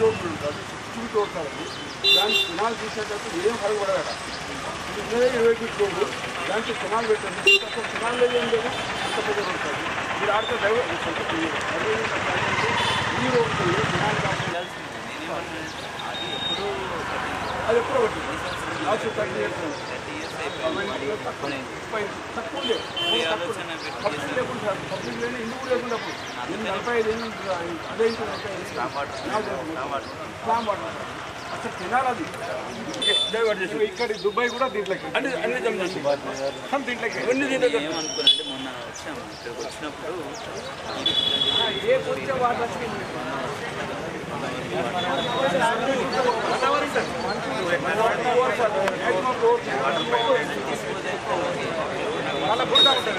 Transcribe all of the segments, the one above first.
రోడ్లు ఉంటుంది, 6 రోడ్స్ అది. దాని కెనాల్ తీసేటప్పుడు ఏం పడకూడదట. ఇది ఉన్నదే 20 ఫీట్ రోడ్డు, దాంట్లో కెనాల్ పెట్టండి. అసలు కెనాల్లో ఏం లేదు, అంత పెద్ద రోడ్ కాదు. మీరు ఆడితే డ్రైవర్ ఈ రోడ్ కెనాల్ కాకుండా అది ఎప్పుడో పట్టింది. లాస్ట్ 30 years తక్కువ లేకుండా పబ్లిక్ లేని ఇల్లు కూడా లేకుండా 45 ఏళ్ళు అదే స్లామ్ వాటర్ అసలు తినాలి. డైవర్ట్ చేసి ఇక్కడ దుబాయ్ కూడా దీంట్లోకి అన్ని జమ చేసి దీంట్లోకి అన్ని దీంట్లోకి ఏమనుకున్నాంటే మొన్న వచ్చాము, ఇక్కడికి వచ్చినప్పుడు ఏ కొంచెం వాటర్ వచ్చింది వాళ్ళ గుర్తా ఉంటుంది.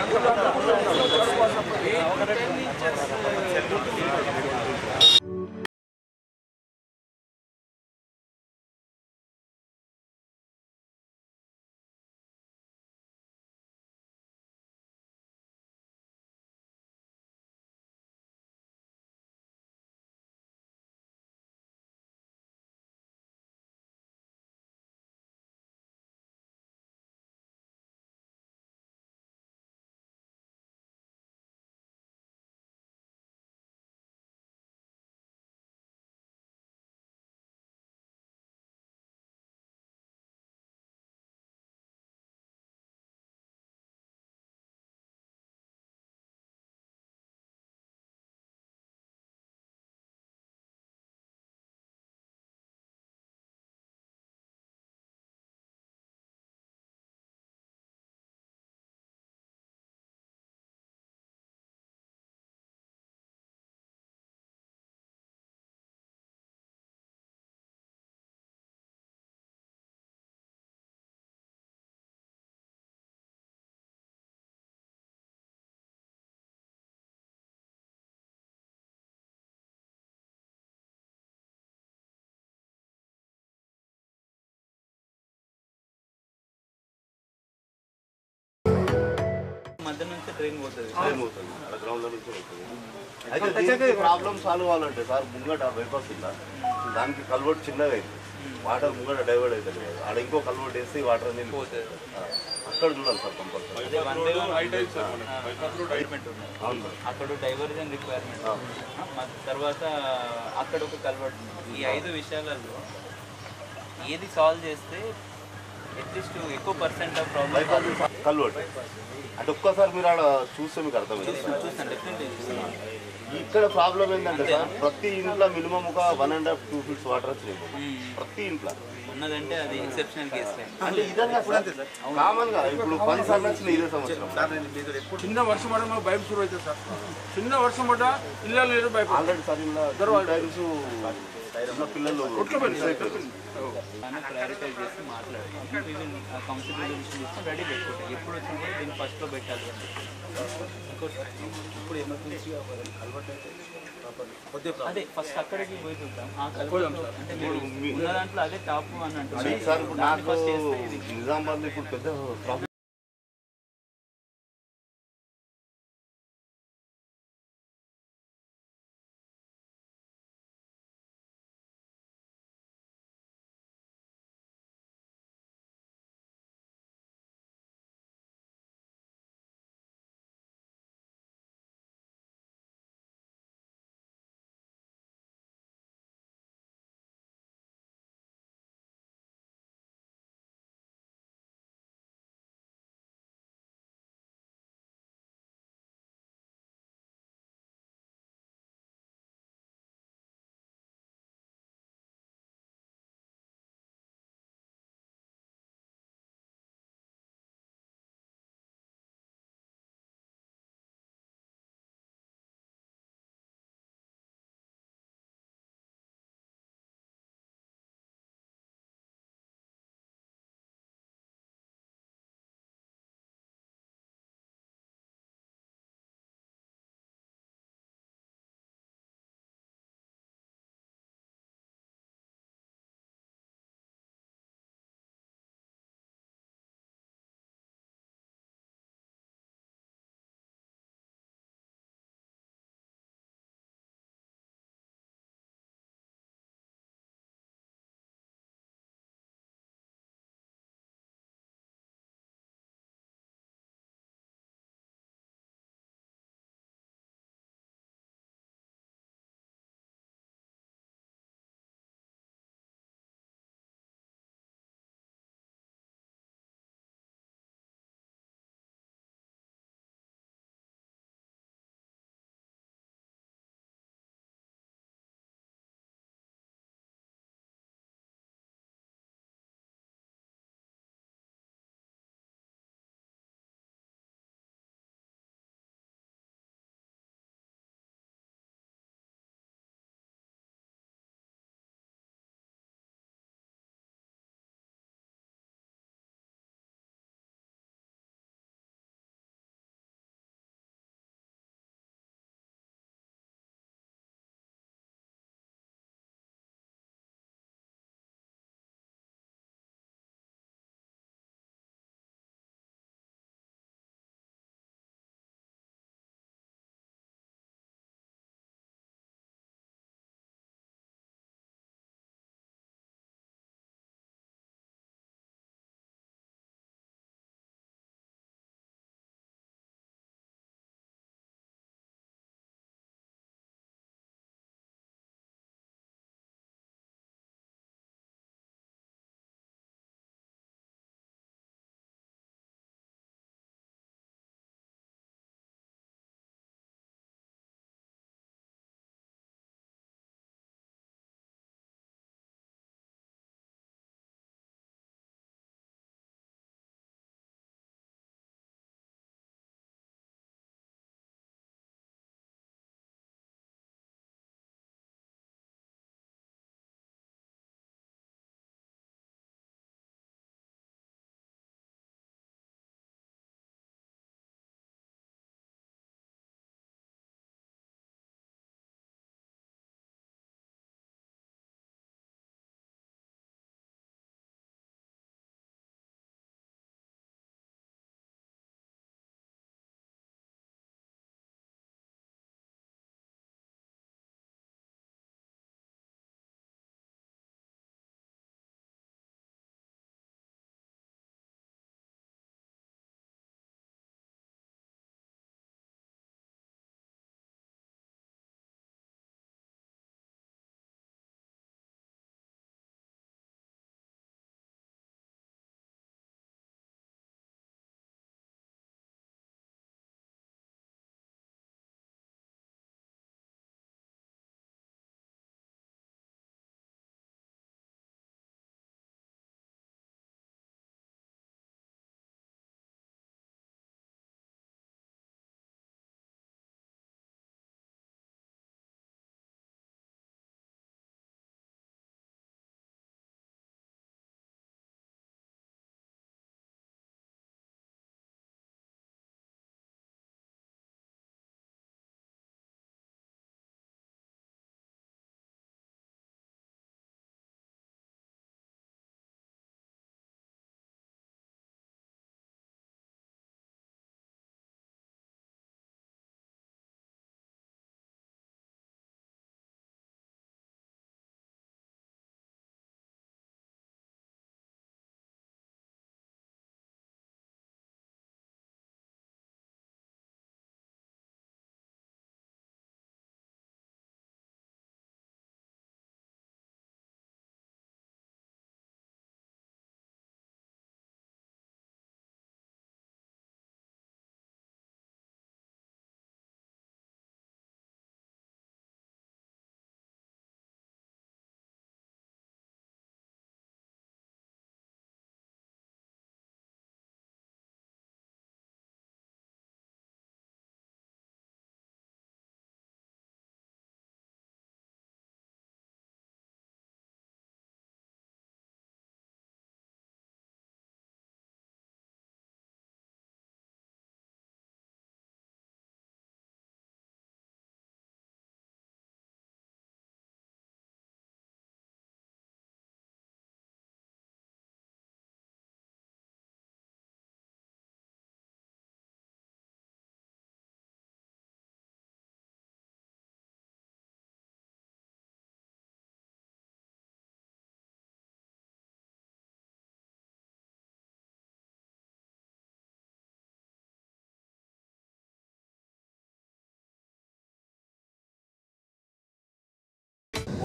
మధ్య నుంచి ట్రైన్ పోతుంది. గ్రౌండ్ నుంచి పోతుంది. అయితే ప్రాబ్లమ్ సాల్వ్ అవ్వాలంటే సార్ ముంగట బైపాస్ ఉందా, దానికి కల్వర్ట్ చిన్నగా అయింది, వాటర్ ముంగట డైవర్ట్ అవుతుంది కదా, ఆడ ఇంకో కల్వర్ట్ వేస్తే వాటర్ అనేది పోతుంది. అక్కడ చూడాలి సార్ కంపల్సరీ. అక్కడ డైవర్జన్ రిక్వైర్మెంట్, తర్వాత అక్కడ ఒక కల్వర్ట్. ఈ 5 విషయాలలో ఏది సాల్వ్ చేస్తే అట్లీస్ట్ ఎక్కువ % ఆఫ్ ప్రాబ్లమ్ కల్వర్ట్ అంటే ఒక్కసారి మీరు ఆడ చూస్తే మీకు అర్థమైంది. ఇక్కడ ప్రాబ్లం ఏంటంటే సార్ ప్రతి ఇంట్లో మినిమం ఒక 1.5-2 feet వాటర్ వచ్చినాయి ప్రతి ఇంట్లో ఉన్నదంటే అది ఎక్సెప్షనల్ కేసు. అంటే ఇదన్నా కామన్ గా ఇప్పుడు 10 సార్లు వచ్చినాయి ఇదే సంవత్సరం. చిన్న వర్షం పడ మాకు భయం షురు అవుతుంది సార్. చిన్న వర్షం పడ్డ ఇళ్ళ లేదు భయం. ఆల్రెడీ సార్ ఇలా టైమ్స్ పిల్లలు ప్రయారిటైజ్ చేసి మాట్లాడాలి. కౌన్సిల్ రిజల్యూషన్ ఇస్తే రెడీ పెట్టుకుంటాం. ఎప్పుడు వచ్చినా కూడా దీన్ని ఫస్ట్లో పెట్టాలి. ఇప్పుడు ఎమర్జెన్సీ అదే ఫస్ట్ అక్కడికి పోయి చూద్దాం. ఆ కల్వర్ట్ అంటే మీరు ఉన్న దాంట్లో అదే టాప్ అని అంటే సార్ ఇప్పుడు నాకు నిజామాబాద్ ఇప్పుడు పెద్ద ప్రాబ్లం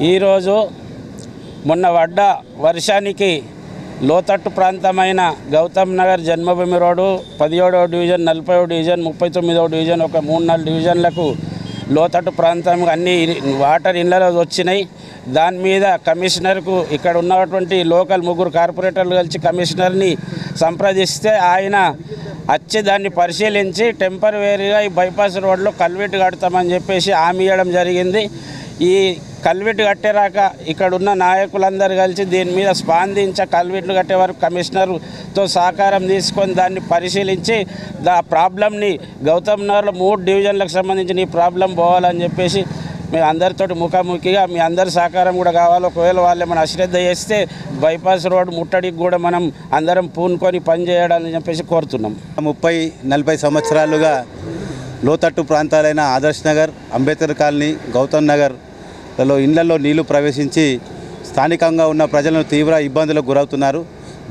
ఈరోజు మొన్న పడ్డ వర్షానికి లోతట్టు ప్రాంతమైన గౌతమ్ నగర్ జన్మభూమి రోడ్డు 17వ డివిజన్, 40వ డివిజన్, 39వ డివిజన్ ఒక 3-4 డివిజన్లకు లోతట్టు ప్రాంతం అన్ని వాటర్ ఇళ్ళలో వచ్చినాయి. దాని మీద కమిషనర్కు ఇక్కడ ఉన్నటువంటి లోకల్ 3 కార్పొరేటర్లు కలిసి కమిషనర్ని సంప్రదిస్తే ఆయన వచ్చి దాన్ని పరిశీలించి టెంపరవరీగా ఈ బైపాస్ రోడ్లో కల్వెట్టు కడతామని చెప్పేసి హామీ ఇవ్వడం జరిగింది. ఈ కల్వెట్టు కట్టేరాక ఇక్కడ ఉన్న నాయకులందరూ కలిసి దీని మీద స్పందించి కల్వెట్లు కట్టే వరకు కమిషనర్తో సహకారం తీసుకొని దాన్ని పరిశీలించి ప్రాబ్లంని గౌతమ్ నగర్లో 3 డివిజన్లకు సంబంధించిన ఈ ప్రాబ్లం పోవాలని చెప్పేసి మేము అందరితోటి ముఖాముఖిగా మీ అందరి సహకారం కూడా కావాలి. ఒకవేళ వాళ్ళు ఏమైనా అశ్రద్ధ చేస్తే బైపాస్ రోడ్ ముట్టడికి కూడా మనం అందరం పూనుకొని పనిచేయడాలని చెప్పేసి కోరుతున్నాం. 30-40 సంవత్సరాలుగా లోతట్టు ప్రాంతాలైన ఆదర్శ్ నగర్, అంబేద్కర్ కాలనీ, గౌతమ్ నగర్లలో ఇళ్లలో నీళ్లు ప్రవేశించి స్థానికంగా ఉన్న ప్రజలను తీవ్ర ఇబ్బందులకు గురవుతున్నారు.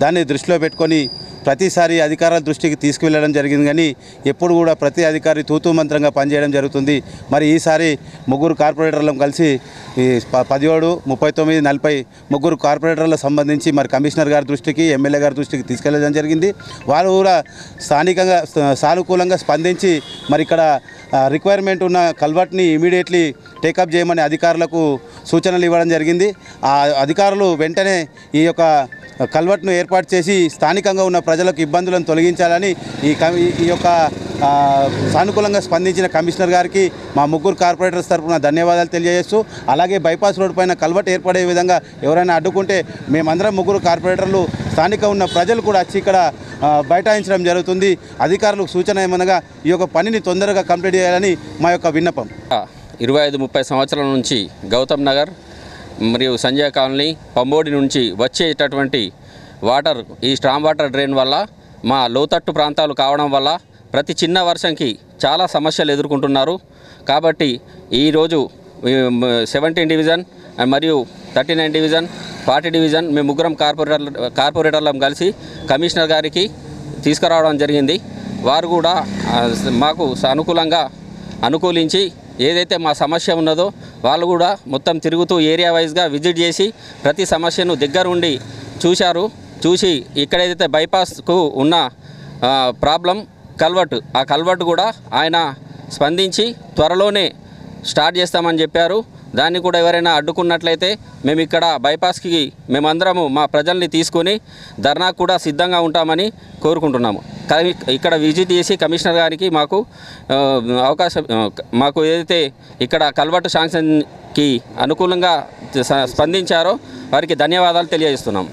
దాన్ని దృష్టిలో పెట్టుకొని ప్రతిసారి అధికారుల దృష్టికి తీసుకువెళ్ళడం జరిగింది, కానీ ఎప్పుడు కూడా ప్రతి అధికారి తూతూ మంత్రంగా పనిచేయడం జరుగుతుంది. మరి ఈసారి 3 కార్పొరేటర్లను కలిసి 17, 39, 40 3 కార్పొరేటర్లకు సంబంధించి మరి కమిషనర్ గారి దృష్టికి, ఎమ్మెల్యే గారి దృష్టికి తీసుకెళ్ళడం జరిగింది. వారు కూడా స్థానికంగా సానుకూలంగా స్పందించి మరి ఇక్కడ రిక్వైర్మెంట్ ఉన్న కల్వర్ట్ని ఇమీడియట్లీ టేకప్ చేయమని అధికారులకు సూచనలు ఇవ్వడం జరిగింది. ఆ అధికారులు వెంటనే ఈ యొక్క కల్వర్ట్ను ఏర్పాటు చేసి స్థానికంగా ఉన్న ప్రజలకు ఇబ్బందులను తొలగించాలని ఈ యొక్క సానుకూలంగా స్పందించిన కమిషనర్ గారికి మా 3 కార్పొరేటర్స్ తరఫున ధన్యవాదాలు తెలియజేస్తూ, అలాగే బైపాస్ రోడ్ పైన కల్వర్ట్ ఏర్పడే విధంగా ఎవరైనా అడ్డుకుంటే మేమందరం 3 కార్పొరేటర్లు స్థానికంగా ఉన్న ప్రజలు కూడా వచ్చి ఇక్కడ బైఠాయించడం జరుగుతుంది. అధికారులకు సూచన ఏమనగా ఈ యొక్క పనిని తొందరగా కంప్లీట్ చేయాలని మా యొక్క విన్నపం. 25-30 సంవత్సరాల నుంచి గౌతమ్ నగర్ మరియు సంజయ్ కాలనీ, పంబోడి నుంచి వచ్చేటటువంటి వాటర్ ఈ స్ట్రామ్ వాటర్ డ్రైన్ వల్ల మా లోతట్టు ప్రాంతాలు కావడం వల్ల ప్రతి చిన్న వర్షంకి చాలా సమస్యలు ఎదుర్కొంటున్నారు. కాబట్టి ఈరోజు 17 డివిజన్ మరియు 39 డివిజన్, 40 డివిజన్ మేము 3 కార్పొరేటర్లను కలిసి కమిషనర్ గారికి తీసుకురావడం జరిగింది. వారు కూడా మాకు సానుకూలంగా అనుకూలించి ఏదైతే మా సమస్య ఉన్నదో వాళ్ళు కూడా మొత్తం తిరుగుతూ ఏరియా వైజ్గా విజిట్ చేసి ప్రతి సమస్యను దగ్గరుండి చూసి ఇక్కడ ఏదైతే బైపాస్కు ఉన్న ప్రాబ్లం కల్వర్ట్, ఆ కల్వర్ట్ కూడా ఆయన స్పందించి త్వరలోనే స్టార్ట్ చేస్తామని చెప్పారు. దాన్ని కూడా ఎవరైనా అడ్డుకున్నట్లయితే మేము ఇక్కడ బైపాస్కి మేమందరము మా ప్రజల్ని తీసుకొని ధర్నాకు కూడా సిద్ధంగా ఉంటామని కోరుకుంటున్నాము. ఇక్కడ విజిట్ చేసి కమిషనర్ గారికి మాకు ఏదైతే ఇక్కడ కల్వర్ట్ శాంక్షన్కి అనుకూలంగా స్పందించారో వారికి ధన్యవాదాలు తెలియజేస్తున్నాం.